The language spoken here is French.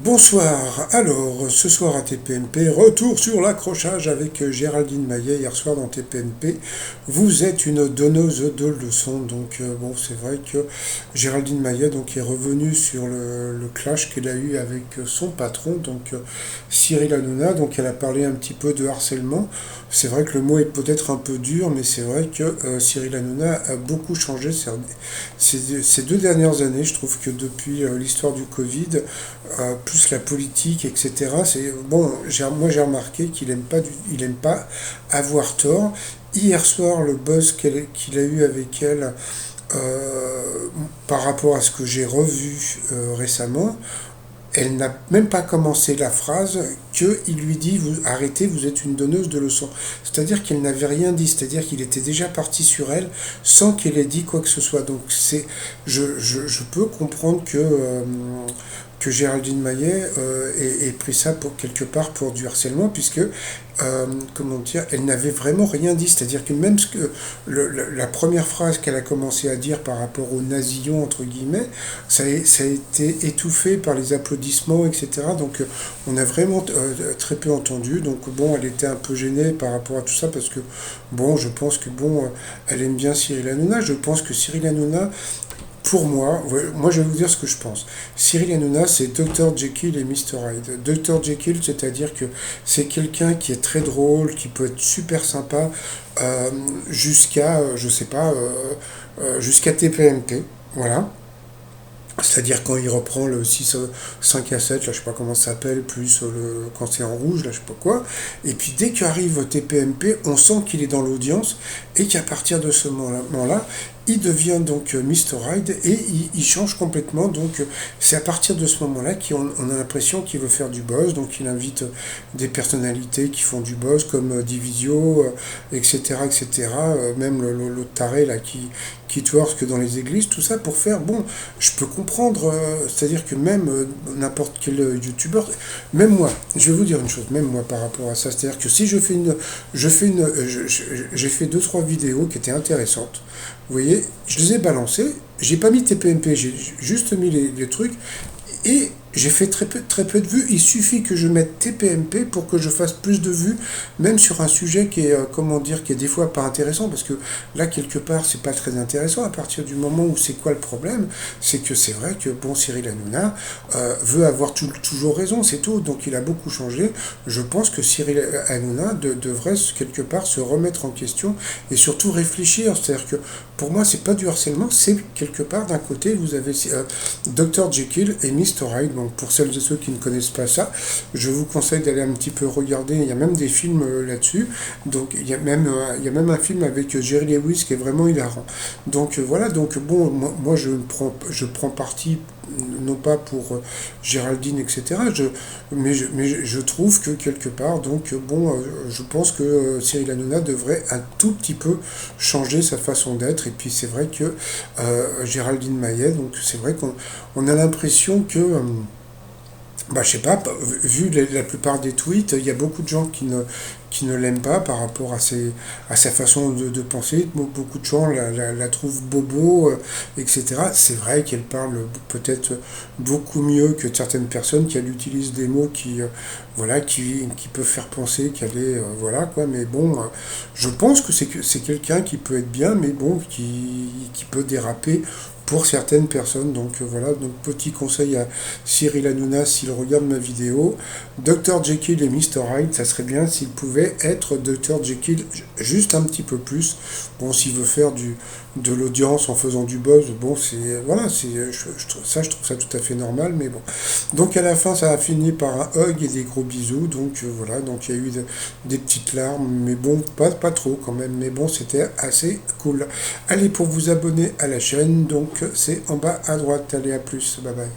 Bonsoir, alors ce soir à TPMP, retour sur l'accrochage avec Géraldine Maillet hier soir dans TPMP. Vous êtes une donneuse de leçons, donc bon c'est vrai que Géraldine Maillet donc, est revenue sur le clash qu'elle a eu avec son patron, donc Cyril Hanouna, donc elle a parlé un petit peu de harcèlement. C'est vrai que le mot est peut-être un peu dur, mais c'est vrai que Cyril Hanouna a beaucoup changé ces 2 dernières années. Je trouve que depuis l'histoire du Covid, plus la politique, etc. C'est bon. Moi, j'ai remarqué il aime pas avoir tort. Hier soir, le buzz qu'il a eu avec elle, par rapport à ce que j'ai revu récemment, elle n'a même pas commencé la phrase qu'il lui dit vous arrêtez, vous êtes une donneuse de leçons. C'est-à-dire qu'il n'avait rien dit, c'est-à-dire qu'il était déjà parti sur elle sans qu'elle ait dit quoi que ce soit. Donc je peux comprendre que Géraldine Maillet ait pris ça pour quelque part pour du harcèlement, puisque comment dire, elle n'avait vraiment rien dit. C'est-à-dire que même la première phrase qu'elle a commencé à dire par rapport au nasillon, entre guillemets, ça a été étouffé par les applaudissements, etc. Donc on a vraiment très peu entendu. Donc bon, elle était un peu gênée par rapport à tout ça, parce que bon, je pense que bon, elle aime bien Cyril Hanouna. Je pense que Cyril Hanouna, pour moi, moi je vais vous dire ce que je pense. Cyril Hanouna, c'est Dr Jekyll et Mr Hyde. Dr Jekyll, c'est-à-dire que c'est quelqu'un qui est très drôle, qui peut être super sympa, jusqu'à, je sais pas, jusqu'à TPMP, voilà. C'est-à-dire quand il reprend le 6, 5 à 7, là je sais pas comment ça s'appelle, plus quand c'est en rouge, là je sais pas quoi. Et puis dès qu'arrive TPMP, on sent qu'il est dans l'audience et qu'à partir de ce moment-là, il devient donc Mr. Hyde et il change complètement. Donc c'est à partir de ce moment-là qu'on a l'impression qu'il veut faire du buzz. Donc il invite des personnalités qui font du buzz comme Divisio, etc. etc. Même le taré là qui twerk dans les églises, tout ça pour faire, bon, je peux comprendre, c'est-à-dire que même n'importe quel youtubeur, même moi, je vais vous dire une chose, même moi par rapport à ça, c'est-à-dire que si j'ai fait deux, trois vidéos qui étaient intéressantes, vous voyez, je les ai balancées, j'ai pas mis TPMP, j'ai juste mis les trucs, et j'ai fait très peu de vues. Il suffit que je mette TPMP pour que je fasse plus de vues, même sur un sujet qui est, comment dire, qui est des fois pas intéressant, parce que là, quelque part, c'est pas très intéressant. À partir du moment où c'est quoi le problème, c'est que c'est vrai que, bon, Cyril Hanouna veut avoir toujours raison, c'est tout. Donc il a beaucoup changé. Je pense que Cyril Hanouna devrait quelque part se remettre en question et surtout réfléchir. C'est-à-dire que pour moi, c'est pas du harcèlement, c'est quelque part d'un côté, vous avez Dr Jekyll et Mr Hyde. Donc pour celles et ceux qui ne connaissent pas ça, je vous conseille d'aller un petit peu regarder. Il y a même des films là-dessus. Donc il y a même un film avec Jerry Lewis qui est vraiment hilarant. Donc voilà. Donc bon, moi je prends parti non pas pour Géraldine, etc. Mais je trouve que quelque part, donc bon, je pense que Cyril Hanouna devrait un tout petit peu changer sa façon d'être. Et puis c'est vrai que Géraldine Maillet, donc c'est vrai qu'on a l'impression que bah, je sais pas, vu la plupart des tweets, il y a beaucoup de gens qui ne l'aiment pas par rapport à sa façon de penser. Beaucoup de gens la trouvent bobo, etc. C'est vrai qu'elle parle peut-être beaucoup mieux que certaines personnes, qu'elle utilise des mots voilà, qui peuvent faire penser qu'elle est, voilà quoi. Mais bon, je pense que c'est quelqu'un qui peut être bien, mais bon, qui peut déraper pour certaines personnes. Donc voilà, donc petit conseil à Cyril Hanouna s'il regarde ma vidéo. Dr Jekyll et Mr Hyde, ça serait bien s'il pouvait être Dr Jekyll juste un petit peu plus. Bon, s'il veut faire de l'audience en faisant du buzz, bon, c'est voilà, je trouve ça tout à fait normal, mais bon. Donc à la fin, ça a fini par un hug et des gros bisous. Donc voilà, donc il y a eu des petites larmes, mais bon, pas trop quand même. Mais bon, c'était assez cool. Allez, pour vous abonner à la chaîne, donc c'est en bas à droite. Allez, à plus, bye bye.